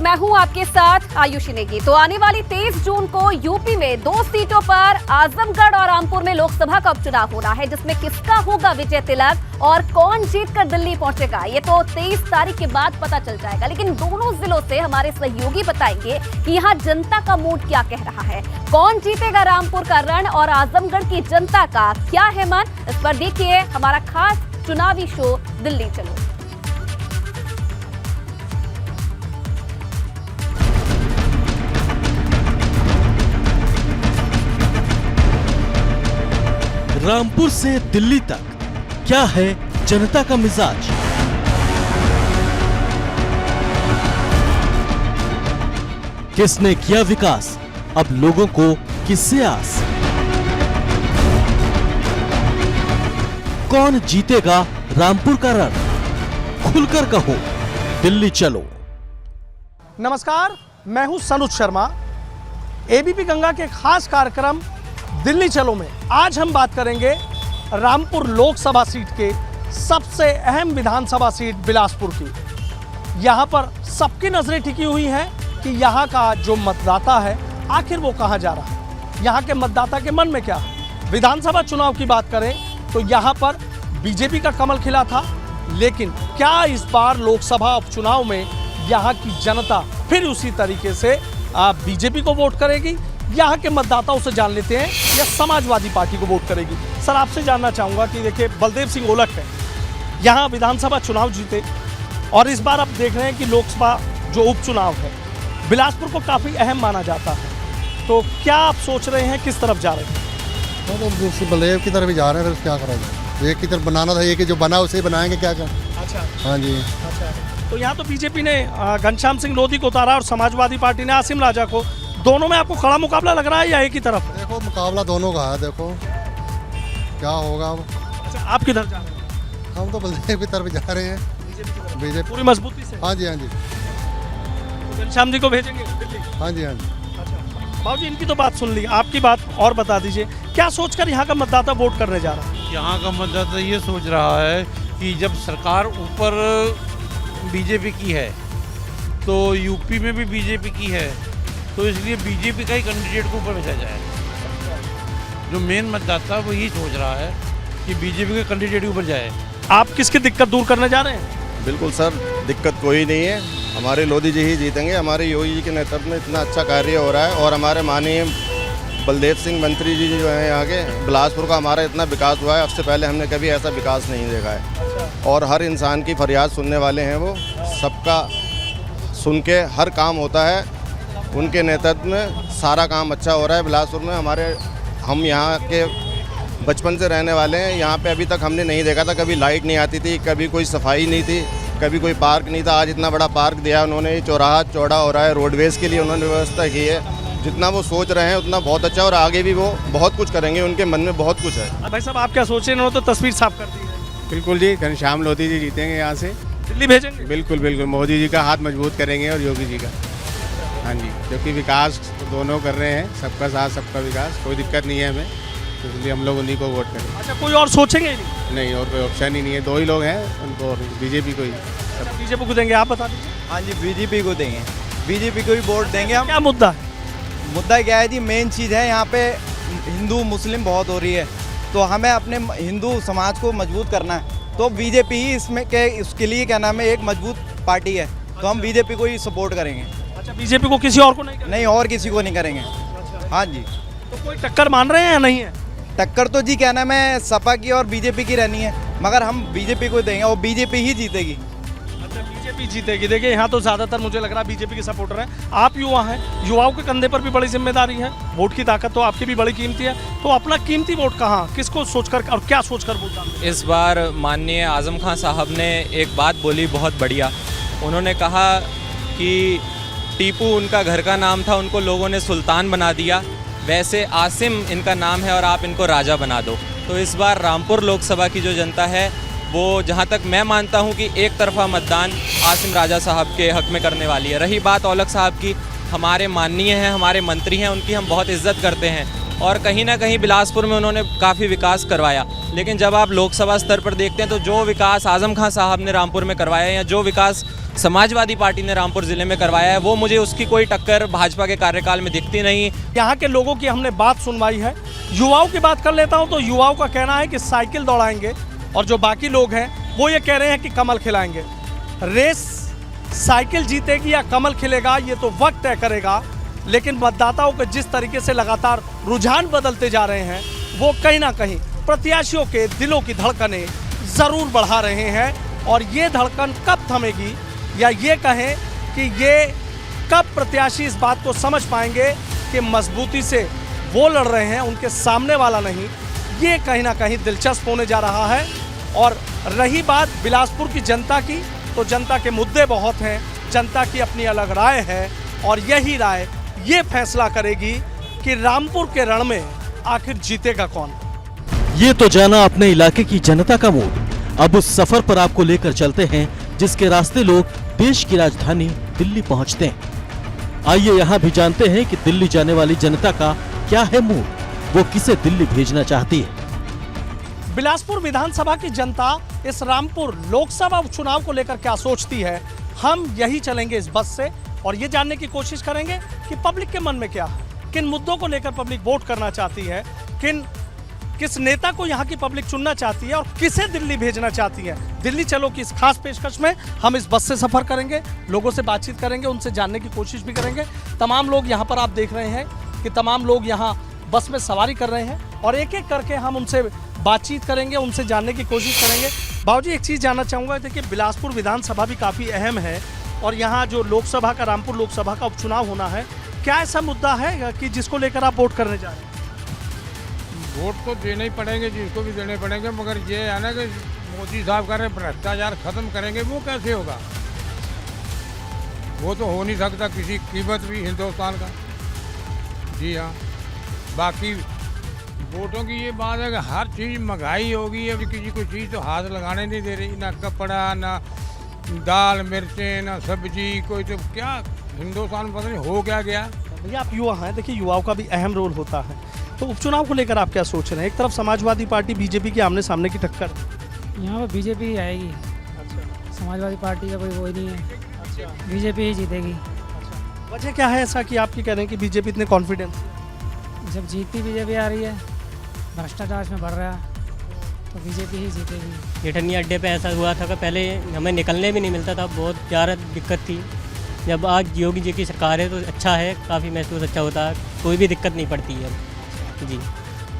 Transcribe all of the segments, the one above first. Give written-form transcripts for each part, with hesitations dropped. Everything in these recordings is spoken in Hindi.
मैं हूं आपके साथ आयुषी नेगी। तो आने वाली 23 जून को यूपी में 2 सीटों पर आजमगढ़ और रामपुर में लोकसभा का उपचुनाव होना है, जिसमें किसका होगा विजय तिलक और कौन जीतकर दिल्ली पहुंचेगा ये तो 23 तारीख के बाद पता चल जाएगा। लेकिन दोनों जिलों से हमारे सहयोगी बताएंगे कि यहाँ जनता का मूड क्या कह रहा है, कौन जीतेगा रामपुर का रण और आजमगढ़ की जनता का क्या है मन। इस पर देखिए हमारा खास चुनावी शो दिल्ली चलो। रामपुर से दिल्ली तक क्या है जनता का मिजाज। किसने किया विकास, अब लोगों को किससे आस। कौन जीतेगा रामपुर का रण, खुलकर कहो दिल्ली चलो। नमस्कार, मैं हूं सनुज शर्मा। एबीपी गंगा के खास कार्यक्रम दिल्ली चलो में आज हम बात करेंगे रामपुर लोकसभा सीट के सबसे अहम विधानसभा सीट बिलासपुर की। यहां पर सबकी नजरें टिकी हुई हैं कि यहां का जो मतदाता है आखिर वो कहां जा रहा है, यहां के मतदाता के मन में क्या है। विधानसभा चुनाव की बात करें तो यहां पर बीजेपी का कमल खिला था, लेकिन क्या इस बार लोकसभा उपचुनाव में यहां की जनता फिर उसी तरीके से बीजेपी को वोट करेगी। यहाँ के मतदाताओं से जान लेते हैं या समाजवादी पार्टी को वोट करेगी। सर, आपसे जानना चाहूँगा कि देखिए बलदेव सिंह ओलख है, यहाँ विधानसभा चुनाव जीते और इस बार आप देख रहे हैं कि लोकसभा जो उपचुनाव है बिलासपुर को काफ़ी अहम माना जाता है, तो क्या आप सोच रहे हैं किस तरफ जा रहे हैं? तो बलदेव की तरफ ही जा रहे हैं, फिर क्या करेंगे। एक की तरफ बनाना था, एक ही जो बना उसे ही बनाएंगे, क्या करें। अच्छा, हाँ जी। अच्छा, तो यहाँ तो बीजेपी ने घनश्याम सिंह लोधी को उतारा और समाजवादी पार्टी ने आसिम राजा को। दोनों में आपको खड़ा मुकाबला लग रहा है या एक ही तरफ? देखो मुकाबला दोनों का है, देखो क्या होगा अब। अच्छा, आप किधर जा रहे हैं? हम तो बलदेव की तरफ जा रहे हैं, बीजेपी पूरी मजबूती से। हाँ जी, हाँ जी, तो घनश्याम जी को भेजेंगे दिल्ली? हाँ जी, हाँ जी। अच्छा, बाबू जी इनकी तो बात सुन ली, आपकी बात और बता दीजिए, क्या सोचकर यहाँ का मतदाता वोट करने जा रहा है? यहाँ का मतदाता ये सोच रहा है कि जब सरकार ऊपर बीजेपी की है तो यूपी में भी बीजेपी की है, तो इसलिए बीजेपी का ही कैंडिडेट को ऊपर भेजा जाए। जो मेन मतदाता वो यही सोच रहा है कि बीजेपी के कैंडिडेट ऊपर जाए। आप किसकी दिक्कत दूर करने जा रहे हैं? बिल्कुल सर, दिक्कत कोई नहीं है, हमारे लोधी जी ही जीतेंगे। हमारे योगी जी के नेतृत्व में इतना अच्छा कार्य हो रहा है और हमारे माननीय बलदेव सिंह मंत्री जी जो हैं यहाँ के, बिलासपुर का हमारा इतना विकास हुआ है, अब से पहले हमने कभी ऐसा विकास नहीं देखा है। और हर इंसान की फरियाद सुनने वाले हैं वो, सबका सुन के हर काम होता है। उनके नेतृत्व में सारा काम अच्छा हो रहा है बिलासपुर में। हम यहाँ के बचपन से रहने वाले हैं, यहाँ पे अभी तक हमने नहीं देखा था, कभी लाइट नहीं आती थी, कभी कोई सफाई नहीं थी, कभी कोई पार्क नहीं था। आज इतना बड़ा पार्क दिया उन्होंने, चौराहा चौड़ा हो रहा है, रोडवेज़ के लिए उन्होंने व्यवस्था की है। जितना वो सोच रहे हैं उतना बहुत अच्छा, और आगे भी वो बहुत कुछ करेंगे, उनके मन में बहुत कुछ है। भाई साहब, आप क्या सोच रहे हैं? उन्होंने तो तस्वीर साफ कर दी है। बिल्कुल जी, घनश्याम लोधी जी जीतेंगे यहाँ से, दिल्ली भेजेंगे? बिल्कुल बिल्कुल। मोदी जी का हाथ मजबूत करेंगे और योगी जी का। हाँ जी, क्योंकि विकास दोनों कर रहे हैं, सबका साथ सबका विकास, कोई दिक्कत नहीं है हमें, तो इसलिए हम लोग उन्हीं को वोट करेंगे। अच्छा, कोई और सोचेंगे नहीं? नहीं, और कोई ऑप्शन ही नहीं है, दो ही लोग हैं उनको, और बीजेपी को ही। अच्छा, बीजेपी को देंगे, आप बता दीजिए। हाँ जी, बीजेपी को देंगे, बीजेपी को ही वोट देंगे हम। क्या मुद्दा है? मुद्दा क्या है जी, मेन चीज़ है यहाँ पे हिंदू मुस्लिम बहुत हो रही है, तो हमें अपने हिंदू समाज को मजबूत करना है, तो बीजेपी ही इसके लिए क्या नाम है, एक मजबूत पार्टी है, तो हम बीजेपी को ही सपोर्ट करेंगे। अच्छा, बीजेपी को किसी और को नहीं करेंगे? नहीं, और किसी को नहीं करेंगे। हाँ जी। तो कोई टक्कर मान रहे हैं या नहीं है? टक्कर तो जी क्या नाम है, सपा की और बीजेपी की रहनी है, मगर हम बीजेपी को देंगे और बीजेपी ही जीतेगी। अच्छा, बीजेपी जीतेगी। देखिए यहाँ तो ज़्यादातर मुझे लग रहा है बीजेपी के सपोर्टर हैं। आप युवा हैं, युवाओं के कंधे पर भी बड़ी जिम्मेदारी है, वोट की ताकत तो आपकी भी बड़ी कीमती है, तो अपना कीमती वोट कहाँ, किसको सोचकर और क्या सोचकर वोट डालेंगे? इस बार माननीय आजम खान साहब ने एक बात बोली बहुत बढ़िया। उन्होंने कहा कि टीपू उनका घर का नाम था, उनको लोगों ने सुल्तान बना दिया, वैसे आसिम इनका नाम है और आप इनको राजा बना दो। तो इस बार रामपुर लोकसभा की जो जनता है वो, जहां तक मैं मानता हूं कि एक तरफा मतदान आसिम राजा साहब के हक में करने वाली है। रही बात औलख साहब की, हमारे माननीय हैं, हमारे मंत्री हैं, उनकी हम बहुत इज्जत करते हैं, और कहीं ना कहीं बिलासपुर में उन्होंने काफ़ी विकास करवाया। लेकिन जब आप लोकसभा स्तर पर देखते हैं तो जो विकास आज़म खां साहब ने रामपुर में करवाया है या जो विकास समाजवादी पार्टी ने रामपुर ज़िले में करवाया है, वो मुझे उसकी कोई टक्कर भाजपा के कार्यकाल में दिखती नहीं। यहाँ के लोगों की हमने बात सुनवाई है। युवाओं की बात कर लेता हूँ तो युवाओं का कहना है कि साइकिल दौड़ाएंगे और जो बाकी लोग हैं वो ये कह रहे हैं कि कमल खिलाएंगे। रेस साइकिल जीतेगी या कमल खिलेगा ये तो वक्त तय करेगा, लेकिन मतदाताओं के जिस तरीके से लगातार रुझान बदलते जा रहे हैं वो कहीं ना कहीं प्रत्याशियों के दिलों की धड़कनें ज़रूर बढ़ा रहे हैं। और ये धड़कन कब थमेगी या ये कहें कि ये कब प्रत्याशी इस बात को समझ पाएंगे कि मजबूती से वो लड़ रहे हैं, उनके सामने वाला नहीं, ये कहीं ना कहीं दिलचस्प होने जा रहा है। और रही बात बिलासपुर की जनता की, तो जनता के मुद्दे बहुत हैं, जनता की अपनी अलग राय है और यही राय ये फैसला करेगी कि रामपुर के रण में आखिर जीतेगा कौन। ये तो जाना अपने इलाके की जनता का मूड। अब उस सफर पर आपको लेकर चलते हैं जिसके रास्ते लोग देश की राजधानी दिल्ली पहुंचते हैं। आइए यहाँ भी जानते हैं कि दिल्ली जाने वाली जनता का क्या है मूड, वो किसे दिल्ली भेजना चाहती है। बिलासपुर विधानसभा की जनता इस रामपुर लोकसभा उपचुनाव को लेकर क्या सोचती है, हम यही चलेंगे इस बस से और ये जानने की कोशिश करेंगे कि पब्लिक के मन में क्या है, किन मुद्दों को लेकर पब्लिक वोट करना चाहती है, किस नेता को यहाँ की पब्लिक चुनना चाहती है और किसे दिल्ली भेजना चाहती है। दिल्ली चलो की इस खास पेशकश में हम इस बस से सफर करेंगे, लोगों से बातचीत करेंगे, उनसे जानने की कोशिश भी करेंगे। तमाम लोग यहाँ पर आप देख रहे हैं कि तमाम लोग यहाँ बस में सवारी कर रहे हैं और एक एक करके हम उनसे बातचीत करेंगे, उनसे जानने की कोशिश करेंगे। बाबूजी एक चीज़ जानना चाहूँगा, देखिए बिलासपुर विधानसभा भी काफ़ी अहम है और यहाँ जो लोकसभा का रामपुर लोकसभा का उपचुनाव होना है, क्या ऐसा मुद्दा है कि जिसको लेकर आप वोट करने जा रहे हैं? वोट तो देने ही पड़ेंगे, जिसको भी देने पड़ेंगे, मगर ये है ना कि मोदी साहब कह रहे हैं भ्रष्टाचार खत्म करेंगे, वो कैसे होगा? वो तो हो नहीं सकता किसी कीमत भी हिंदुस्तान का। जी हाँ, बाकी वोटों की ये बात है कि हर चीज़ महंगाई होगी, अभी किसी को चीज़ तो हाथ लगाने नहीं दे रही, ना कपड़ा, ना दाल मिर्चें, ना सब्जी, कोई तो क्या हिंदुस्तान पता नहीं हो क्या गया। भैया आप युवा हैं, देखिए युवाओं का भी अहम रोल होता है, तो उपचुनाव को लेकर आप क्या सोच रहे हैं? एक तरफ समाजवादी पार्टी बीजेपी के आमने सामने की टक्कर, यहाँ पर बीजेपी ही आएगी। अच्छा, समाजवादी पार्टी का कोई वो ही नहीं है, अच्छा, बीजेपी ही जीतेगी। अच्छा, वजह क्या है ऐसा कि आपकी कह रहे हैं कि बीजेपी इतने कॉन्फिडेंस? जब जीतती बीजेपी आ रही है, भ्रष्टाचार में बढ़ रहा है, तो बीजेपी ही जीतेगी। रिटर्नी अड्डे पे ऐसा हुआ था कि पहले हमें निकलने भी नहीं मिलता था, बहुत ज़्यादा दिक्कत थी। जब आज योगी जी की सरकार है तो अच्छा है, काफ़ी महसूस अच्छा होता है, कोई भी दिक्कत नहीं पड़ती है जी।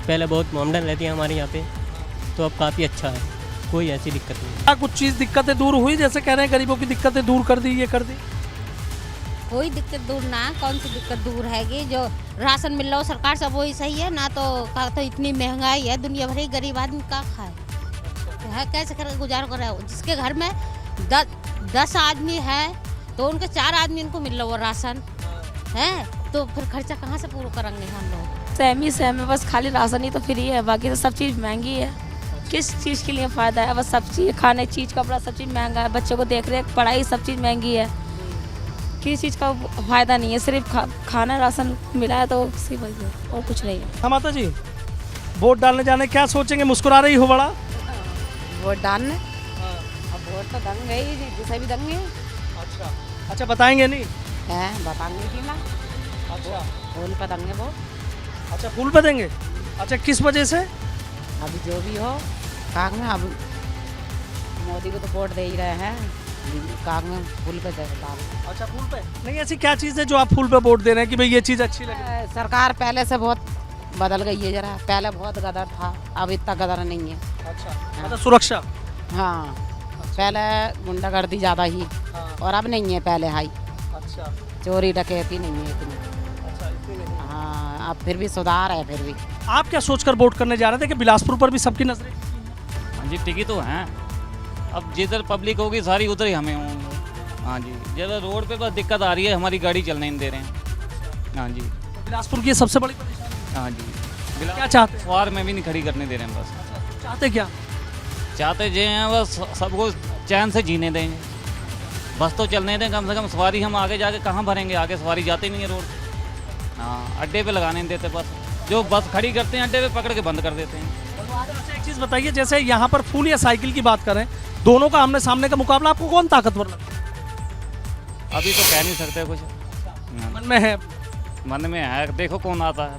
पहले बहुत मॉडर्न रहती है हमारे यहाँ पे, तो अब काफ़ी अच्छा है, कोई ऐसी दिक्कत नहीं। क्या कुछ चीज़ दिक्कतें दूर हुई, जैसे कह रहे हैं गरीबों की दिक्कतें दूर कर दी, ये कर दी? कोई दिक्कत दूर ना, कौन सी दिक्कत दूर हैगी? जो राशन मिल रहा हो सरकार सब वही सही है ना, तो इतनी महंगाई है, दुनिया भर की गरीब आदमी का खाए, कैसे कर गुजारा कर रहा है? जिसके घर में 10 आदमी है तो उनके 4 आदमी उनको मिल रहा हो राशन है, तो फिर खर्चा कहाँ से पूरा करेंगे हम लोग? सेम है, बस खाली राशन ही तो फ्री है, बाकी तो सब चीज़ महंगी है। किस चीज़ के लिए फ़ायदा है? बस सब चीज़, खाने चीज़, कपड़ा, सब चीज़ महंगा है, बच्चों को देख रेख, पढ़ाई, सब चीज़ महंगी है। किसी चीज़ का फ़ायदा नहीं है, सिर्फ खाना राशन मिला है तो उसी वजह है, और कुछ नहीं है। हाँ माता जी, वोट डालने जाने क्या सोचेंगे? मुस्कुरा रही हो बड़ा। वोट डालने, अब वोट तो देंगे ही, जिसे भी देंगे। अच्छा, अच्छा, बताएंगे नहीं? है बताएंगे कि ना, अच्छा, फूल पर देंगे वो। अच्छा, फूल पे देंगे। अच्छा, किस वजह से? अभी जो भी हो, काग में अब मोदी को तो वोट दे ही रहे हैं, काग में फूल पे डाल। अच्छा, फूल पे नहीं, ऐसी क्या चीज़ है जो आप फूल पे वोट दे रहे हैं कि भाई ये चीज़ अच्छी लगे? सरकार पहले से बहुत बदल गई है जरा, पहले बहुत गदर था, अब इतना गदर नहीं है। अच्छा, मतलब सुरक्षा? हाँ, पहले गुंडागर्दी ज़्यादा ही, और अब नहीं है पहले हाई। अच्छा, चोरी डकैती नहीं है इतनी। अच्छा, इतनी नहीं। हाँ, अब फिर भी सुधार है। फिर भी आप क्या सोचकर वोट करने जा रहे थे कि बिलासपुर पर भी सबकी नजरें? हाँ जी, टिकी तो हैं, अब जिधर पब्लिक होगी सारी उधर ही हमें होंगे। हाँ जी, ज़्यादा रोड पे बस दिक्कत आ रही है, हमारी गाड़ी चलने नहीं दे रहे हैं। हाँ जी, बिलासपुर की सबसे बड़ी परेशानी? हाँ जी, क्या चाहते हैं? सवार में भी नहीं खड़ी करने दे रहे हैं। बस चाहते क्या? चाहते जो हैं बस सबको चैन से जीने दें, बस तो चलने दें कम से कम। सवारी हम आगे जाके कहाँ भरेंगे, आगे सवारी जाती नहीं है रोड। हाँ, अड्डे पे लगाने नहीं देते बस। जो बस खड़ी करते हैं अड्डे पे पकड़ के बंद कर देते हैं। अच्छा, एक चीज़ बताइए, जैसे यहाँ पर फूल या साइकिल की बात करें, दोनों का आमने सामने का मुकाबला आपको कौन ताकतवर लगता है? अभी तो कह नहीं सकते कुछ, मन में है? मन में है, देखो कौन आता है।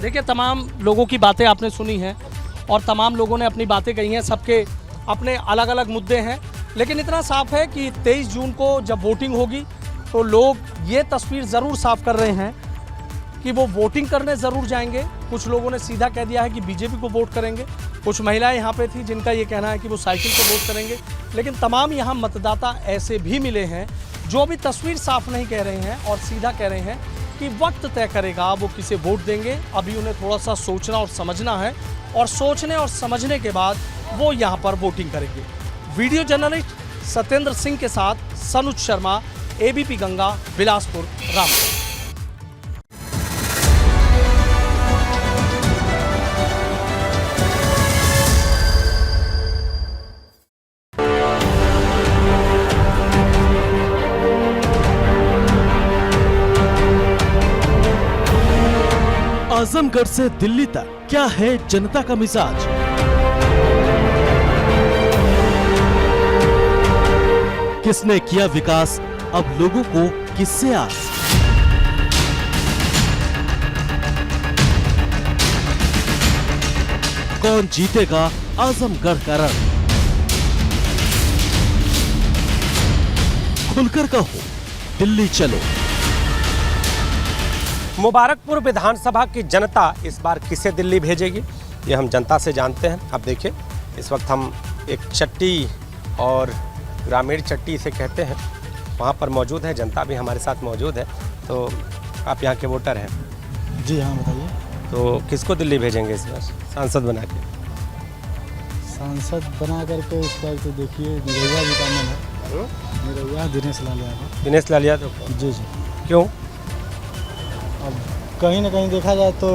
देखिए, तमाम लोगों की बातें आपने सुनी हैं और तमाम लोगों ने अपनी बातें कही हैं, सबके अपने अलग अलग मुद्दे हैं, लेकिन इतना साफ है कि 23 जून को जब वोटिंग होगी तो लोग ये तस्वीर ज़रूर साफ कर रहे हैं कि वो वोटिंग करने ज़रूर जाएंगे। कुछ लोगों ने सीधा कह दिया है कि बीजेपी को वोट करेंगे, कुछ महिलाएं यहाँ पे थी जिनका ये कहना है कि वो साइकिल को वोट करेंगे, लेकिन तमाम यहाँ मतदाता ऐसे भी मिले हैं जो भी तस्वीर साफ नहीं कह रहे हैं और सीधा कह रहे हैं कि वक्त तय करेगा वो किसे वोट देंगे। अभी उन्हें थोड़ा सा सोचना और समझना है और सोचने और समझने के बाद वो यहाँ पर वोटिंग करेंगे। वीडियो जर्नलिस्ट सत्येंद्र सिंह के साथ सनुज शर्मा, एबीपी गंगा, बिलासपुर, रामपुर। आजमगढ़ से दिल्ली तक क्या है जनता का मिजाज? किसने किया विकास, अब लोगों को किससे आस? कौन जीतेगा आजमगढ़ का रण? खुलकर कहो, दिल्ली चलो। मुबारकपुर विधानसभा की जनता इस बार किसे दिल्ली भेजेगी, ये हम जनता से जानते हैं। अब देखिए, इस वक्त हम एक चट्टी और ग्रामीण चट्टी इसे कहते हैं, वहाँ पर मौजूद है, जनता भी हमारे साथ मौजूद है। तो आप यहाँ के वोटर हैं? जी हाँ, बताइए। तो किसको दिल्ली भेजेंगे इस बार सांसद बना के? सांसद बना करके इस बार तो देखिए निरहुआ जी का मन है। निरहुआ दिनेश लाल यादव। दिनेश लाल यादव? जी जी। क्यों? अब कहीं ना कहीं देखा जाए तो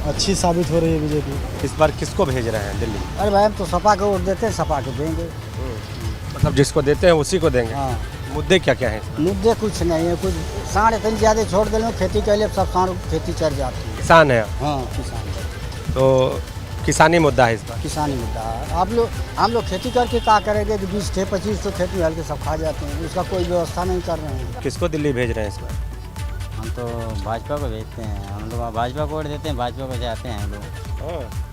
अच्छी साबित हो रही है बीजेपी। इस बार किसको भेज रहे हैं दिल्ली? अरे भाई, हम तो सपा को वोट देते हैं, सपा को देंगे। मतलब जिसको देते हैं उसी को देंगे? हाँ। मुद्दे क्या क्या हैं? मुद्दे कुछ नहीं है, कुछ साढ़े कहीं ज़्यादा छोड़ देने, खेती के लिए सब साढ़े खेती चढ़ जाती है। किसान है? हाँ, किसान। तो किसानी मुद्दा है इस बार? किसानी मुद्दा है। हम लोग खेती करके क्या करेंगे कि 20 थे 25 तो खेत में हल्के सब खा जाते हैं, उसका कोई व्यवस्था नहीं कर रहे हैं। किसको दिल्ली भेज रहे हैं इस बार? हम तो भाजपा को भेजते हैं, हम लोग भाजपा को वोट देते हैं, भाजपा को जाते हैं हम लोग।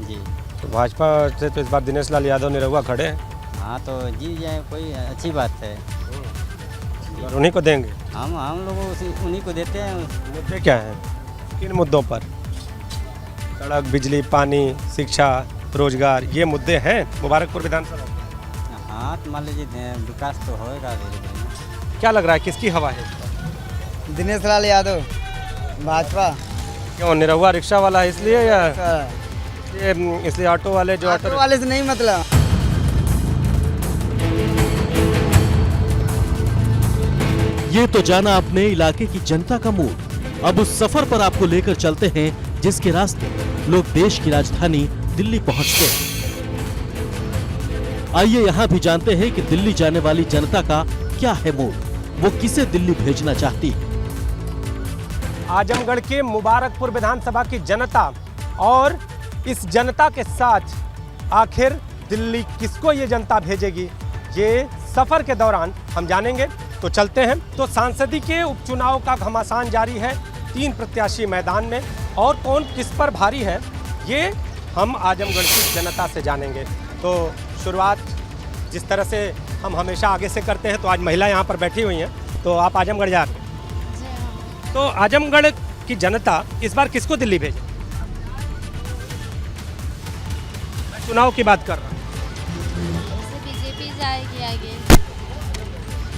जी। तो भाजपा से तो इस बार दिनेश लाल यादव निरहुआ खड़े हैं। हाँ, तो जी जाए, कोई अच्छी बात है। और उन्हीं को देंगे? हम लोग उन्हीं को देते हैं। मुद्दे क्या हैं, किन मुद्दों पर? सड़क, बिजली, पानी, शिक्षा, रोजगार, ये मुद्दे हैं मुबारकपुर विधानसभा? हाँ, तो मान लीजिए विकास तो होएगा धीरे धीरे। क्या लग रहा है, किसकी हवा है? दिनेश लाल यादव, भाजपा। क्यों, निरहुआ रिक्शा वाला है इसलिए या इसलिए ऑटो वाले जो ऑटो वाले से नहीं मतलब? ये तो जाना अपने इलाके की जनता का मूड। अब उस सफर पर आपको लेकर चलते हैं जिसके रास्ते लोग देश की राजधानी दिल्ली पहुंचते हैं। आइए यहाँ भी जानते हैं कि दिल्ली जाने वाली जनता का क्या है मूड, वो किसे दिल्ली भेजना चाहती है। आजमगढ़ के मुबारकपुर विधानसभा की जनता और इस जनता के साथ आखिर दिल्ली किसको ये जनता भेजेगी, ये सफर के दौरान हम जानेंगे। तो चलते हैं। तो सांसदी के उपचुनाव का घमासान जारी है, 3 प्रत्याशी मैदान में, और कौन किस पर भारी है ये हम आजमगढ़ की जनता से जानेंगे। तो शुरुआत जिस तरह से हम हमेशा आगे से करते हैं, तो आज महिला यहाँ पर बैठी हुई हैं, तो आप आजमगढ़ जा रहे हैं, तो आजमगढ़ की जनता इस बार किसको दिल्ली भेजे? मैं चुनाव की बात कर रहा हूँ। बीजेपी जाएगी आगे।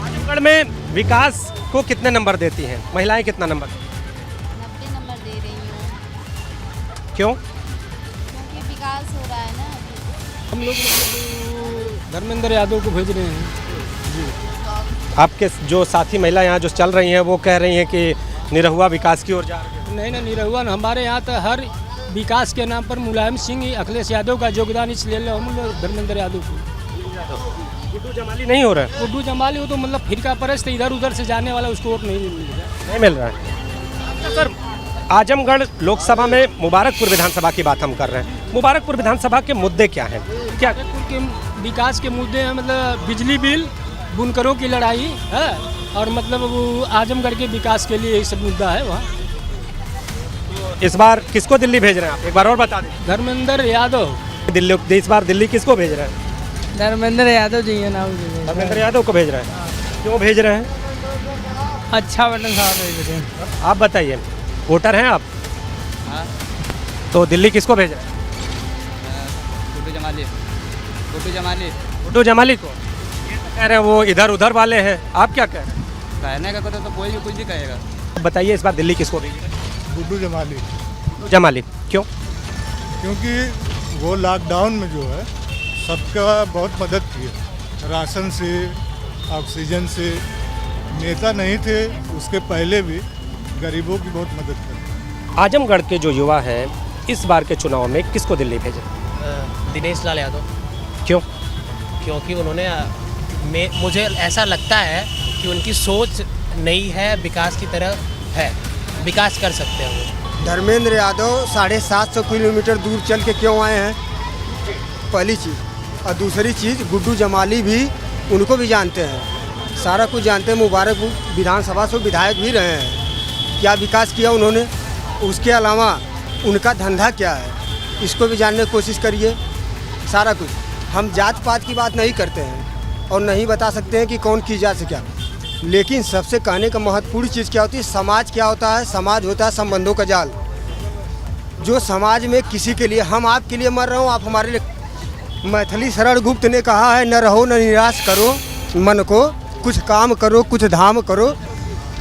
आजमगढ़ में विकास को कितने नंबर देती हैं महिलाएं, कितना नंबर? 90 नंबर दे रही हूँ। क्यों? क्योंकि विकास हो रहा है ना। हम लोग धर्मेंद्र यादव को भेज रहे हैं जी। आपके जो साथी महिला यहाँ जो चल रही हैं वो कह रही हैं कि निरहुआ विकास की ओर जा रही है। नहीं, निरहुआ हमारे यहाँ तो हर विकास के नाम पर मुलायम सिंह, अखिलेश यादव का योगदान, इसलिए हम लोग धर्मेंद्र यादव को। गुड्डू जमाली नहीं हो रहा है? गुड्डू जमाली वो तो मतलब फिरका परस्त, इधर उधर से जाने वाला, उसको वोट नहीं मिल रहा है। तो सर आजमगढ़ लोकसभा में मुबारकपुर विधानसभा की बात हम कर रहे हैं। मुबारकपुर विधानसभा के मुद्दे क्या हैं? क्या के विकास के मुद्दे हैं, मतलब बिजली बिल, बुनकरों की लड़ाई है, और मतलब वो आजमगढ़ के विकास के लिए ये सब मुद्दा है वहाँ। इस बार किसको दिल्ली भेज रहे हैं आप? एक बार और बता दें। धर्मेंद्र यादव। दिल्ली इस बार दिल्ली किसको भेज रहे हैं? धर्मेंद्र यादव जी है नाम। धर्मेंद्र यादव को भेज रहे हैं। क्यों भेज रहे हैं? अच्छा बटन साहब भेज रहे हैं। आप बताइए, वोटर हैं आप? हाँ। तो दिल्ली किसको भेज रहे हैं? गुड्डू जमाली। गुड्डू जमाली। गुड्डू जमाली को? ये तो कह रहे हैं वो इधर उधर वाले हैं, आप क्या कह रहे हैं? कहने का तो कोई भी कुछ भी कहेगा। बताइए इस बार दिल्ली किसको भेज रहे हैं? गुड्डू जमाली। गुड्डू जमाली क्यों? क्योंकि वो लॉकडाउन में जो है सबका बहुत मदद की है, राशन से, ऑक्सीजन से। नेता नहीं थे उसके पहले भी गरीबों की बहुत मदद करते। आजमगढ़ के जो युवा हैं इस बार के चुनाव में किसको दिल्ली भेजे? दिनेश लाल यादव। क्यों? क्योंकि उन्होंने मुझे ऐसा लगता है कि उनकी सोच नई है, विकास की तरफ है, विकास कर सकते हैं वो। धर्मेंद्र यादव 750 किलोमीटर दूर चल के क्यों आए हैं, पहली चीज़। और दूसरी चीज़, गुड्डू जमाली भी, उनको भी जानते हैं, सारा कुछ जानते हैं। मुबारकपुर विधानसभा से विधायक भी रहे हैं। क्या विकास किया उन्होंने, उसके अलावा उनका धंधा क्या है, इसको भी जानने की कोशिश करिए। सारा कुछ। हम जात पात की बात नहीं करते हैं और नहीं बता सकते हैं कि कौन की जात से क्या, लेकिन सबसे कहने का महत्वपूर्ण चीज़ क्या होती है, समाज क्या होता है। समाज होता है संबंधों का जाल। जो समाज में किसी के लिए, हम आपके लिए मर रहे हो, आप हमारे लिए। मैथिली शरण गुप्त ने कहा है, न रहो न निराश करो मन को, कुछ काम करो कुछ धाम करो,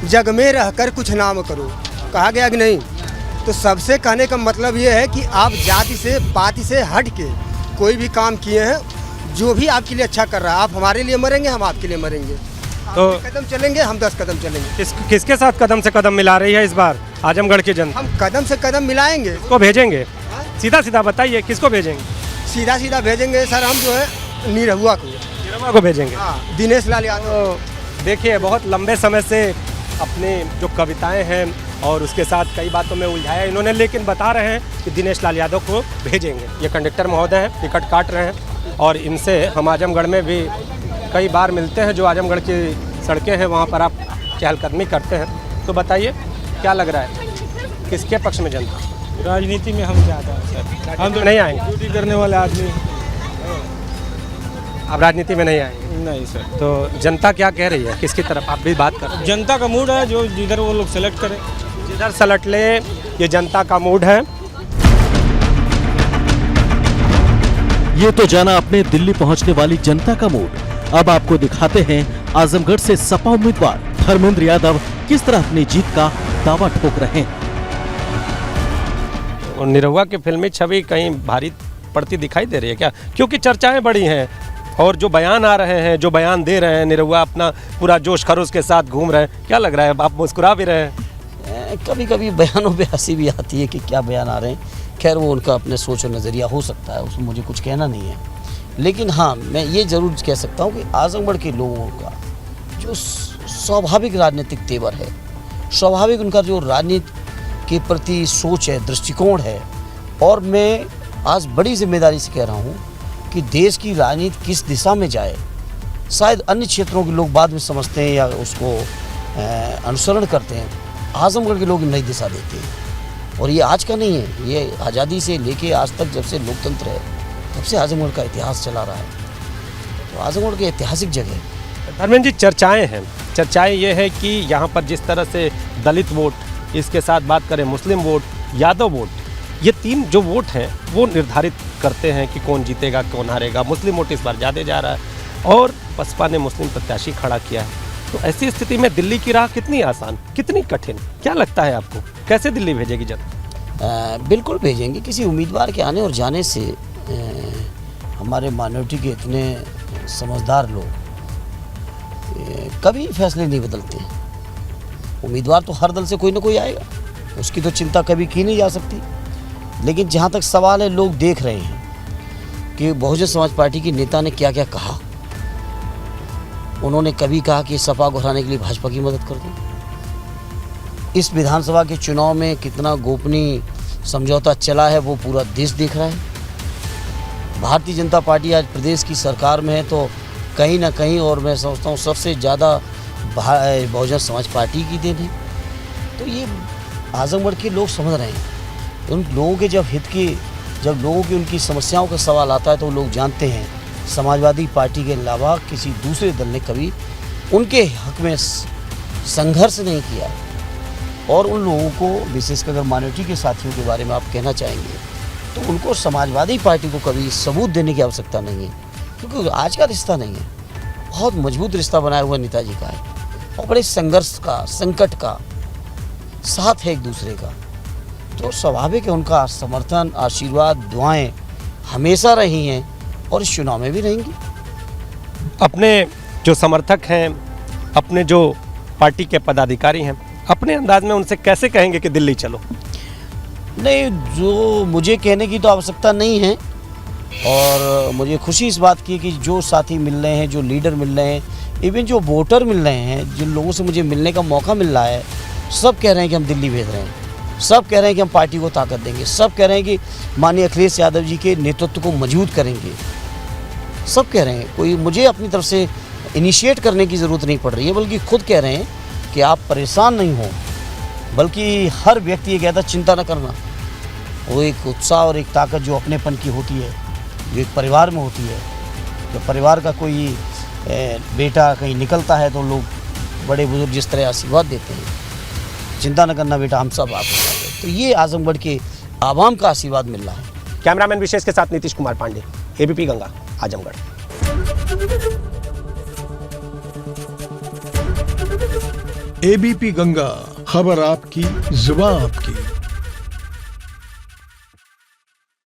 जग में रहकर कुछ नाम करो। कहा गया कि नहीं? तो सबसे कहने का मतलब ये है कि आप जाति से, पाति से हट के कोई भी काम किए हैं, जो भी आपके लिए अच्छा कर रहा है, आप हमारे लिए मरेंगे, हम आपके लिए मरेंगे। तो कदम चलेंगे, हम 10 कदम चलेंगे। किसके साथ कदम से कदम मिला रही है इस बार आजमगढ़ की जनता? हम कदम से कदम मिलाएंगे। किसको भेजेंगे? सीधा सीधा बताइए, किसको भेजेंगे? सीधा सीधा भेजेंगे सर, हम जो है निरहुआ को। निरहुआ को भेजेंगे? हाँ, दिनेश लाल यादव। देखिए, बहुत लंबे समय से अपने जो कविताएं हैं और उसके साथ कई बातों में उलझाया इन्होंने, लेकिन बता रहे हैं कि दिनेश लाल यादव को भेजेंगे। ये कंडक्टर महोदय हैं, टिकट काट रहे हैं, और इनसे हम आजमगढ़ में भी कई बार मिलते हैं। जो आजमगढ़ की सड़कें हैं वहाँ पर आप चहलकदमी करते हैं, तो बताइए क्या लग रहा है, किसके पक्ष में जनता? राजनीति में हम क्या सर, हम तो नहीं आएंगे। ड्यूटी करने वाले आदमी। आप राजनीति में नहीं आएंगे? नहीं सर। तो जनता क्या कह रही है, किसकी तरफ आप भी बात कर? जनता का मूड है, जो जिधर वो लोग सेलेक्ट करें। जिधर सेलेक्ट ले, ये जनता का मूड है। ये तो जाना अपने दिल्ली पहुंचने वाली जनता का मूड। अब आपको दिखाते हैं आजमगढ़ से सपा उम्मीदवार धर्मेंद्र यादव किस तरह अपनी जीत का दावा ठोक रहे हैं। और निरहुआ की फिल्मी छवि कहीं भारी पड़ती दिखाई दे रही है क्या? क्योंकि चर्चाएं बड़ी हैं और जो बयान आ रहे हैं, जो बयान दे रहे हैं, निरहुआ अपना पूरा जोश खरोश के साथ घूम रहे हैं। क्या लग रहा है, आप मुस्कुरा भी रहे हैं? कभी कभी बयानों पे हंसी भी आती है कि क्या बयान आ रहे हैं। खैर, वो उनका अपने सोच और नज़रिया हो सकता है, उसमें मुझे कुछ कहना नहीं है। लेकिन हाँ, मैं ये ज़रूर कह सकता हूँ कि आजमगढ़ के लोगों का जो स्वाभाविक राजनीतिक तेवर है, स्वाभाविक उनका जो राजनीति के प्रति सोच है, दृष्टिकोण है, और मैं आज बड़ी जिम्मेदारी से कह रहा हूँ कि देश की राजनीति किस दिशा में जाए, शायद अन्य क्षेत्रों के लोग बाद में समझते हैं या उसको अनुसरण करते हैं। आजमगढ़ के लोग नई दिशा देते हैं, और ये आज का नहीं है, ये आज़ादी से लेके आज तक जब से लोकतंत्र है तब से आजमगढ़ का इतिहास चला रहा है। तो आजमगढ़ की ऐतिहासिक जगह है। धर्मेंद्र जी, चर्चाएं हैं, चर्चाएं ये है कि यहाँ पर जिस तरह से दलित वोट, इसके साथ बात करें मुस्लिम वोट, यादव वोट, ये तीन जो वोट हैं वो निर्धारित करते हैं कि कौन जीतेगा कौन हारेगा। मुस्लिम वोट इस बार ज़्यादा जा रहा है और बसपा ने मुस्लिम प्रत्याशी खड़ा किया है। तो ऐसी स्थिति में दिल्ली की राह कितनी आसान, कितनी कठिन, क्या लगता है आपको, कैसे दिल्ली भेजेगी जनता? बिल्कुल भेजेंगे। किसी उम्मीदवार के आने और जाने से हमारे माइनॉरिटी के इतने समझदार लोग कभी फैसले नहीं बदलते। उम्मीदवार तो हर दल से कोई ना कोई आएगा, उसकी तो चिंता कभी की नहीं जा सकती। लेकिन जहाँ तक सवाल है, लोग देख रहे हैं कि बहुजन समाज पार्टी की नेता ने क्या क्या कहा। उन्होंने कभी कहा कि सपा को हराने के लिए भाजपा की मदद कर दो, इस विधानसभा के चुनाव में कितना गोपनीय समझौता चला है वो पूरा देश देख रहा है। भारतीय जनता पार्टी आज प्रदेश की सरकार में है तो कहीं ना कहीं, और मैं समझता हूँ सबसे ज़्यादा बहुजन समाज पार्टी की देन है। तो ये आजमगढ़ के लोग समझ रहे हैं। उन लोगों के जब लोगों की उनकी समस्याओं का सवाल आता है तो लोग जानते हैं समाजवादी पार्टी के अलावा किसी दूसरे दल ने कभी उनके हक में संघर्ष नहीं किया। और उन लोगों को, विशेषकर अगर माइनॉरिटी के साथियों के बारे में आप कहना चाहेंगे तो उनको समाजवादी पार्टी को कभी सबूत देने की आवश्यकता नहीं है, क्योंकि आज का रिश्ता नहीं है, बहुत मजबूत रिश्ता बनाया हुआ नेताजी का है और बड़े संघर्ष का, संकट का साथ है एक दूसरे का। तो स्वाभाविक है उनका समर्थन, आशीर्वाद, दुआएं हमेशा रही हैं और इस चुनाव में भी रहेंगी। अपने जो समर्थक हैं, अपने जो पार्टी के पदाधिकारी हैं, अपने अंदाज में उनसे कैसे कहेंगे कि दिल्ली चलो? नहीं, जो मुझे कहने की तो आवश्यकता नहीं है और मुझे खुशी इस बात की कि जो साथी मिल रहे हैं, जो लीडर मिल रहे हैं, इवन जो वोटर मिल रहे हैं, जिन लोगों से मुझे मिलने का मौका मिल रहा है, सब कह रहे हैं कि हम दिल्ली भेज रहे हैं, सब कह रहे हैं कि हम पार्टी को ताकत देंगे, सब कह रहे हैं कि माननीय अखिलेश यादव जी के नेतृत्व को मजबूत करेंगे, सब कह रहे हैं। कोई मुझे अपनी तरफ से इनिशिएट करने की ज़रूरत नहीं पड़ रही है, बल्कि खुद कह रहे हैं कि आप परेशान नहीं हो, बल्कि हर व्यक्ति ये कहता चिंता न करना। वो एक उत्साह और एक ताकत जो अपनेपन की होती है, जो एक परिवार में होती है, जब परिवार का कोई बेटा कहीं निकलता है तो लोग, बड़े बुजुर्ग जिस तरह आशीर्वाद देते हैं, चिंता न करना बेटा, हम सब आपके साथ हैं। तो ये आजमगढ़ के आवाम का आशीर्वाद मिल रहा है। कैमरामैन विशेष के साथ नीतीश कुमार पांडे, एबीपी गंगा, आजमगढ़। एबीपी गंगा, खबर आपकी, जुबान आपकी।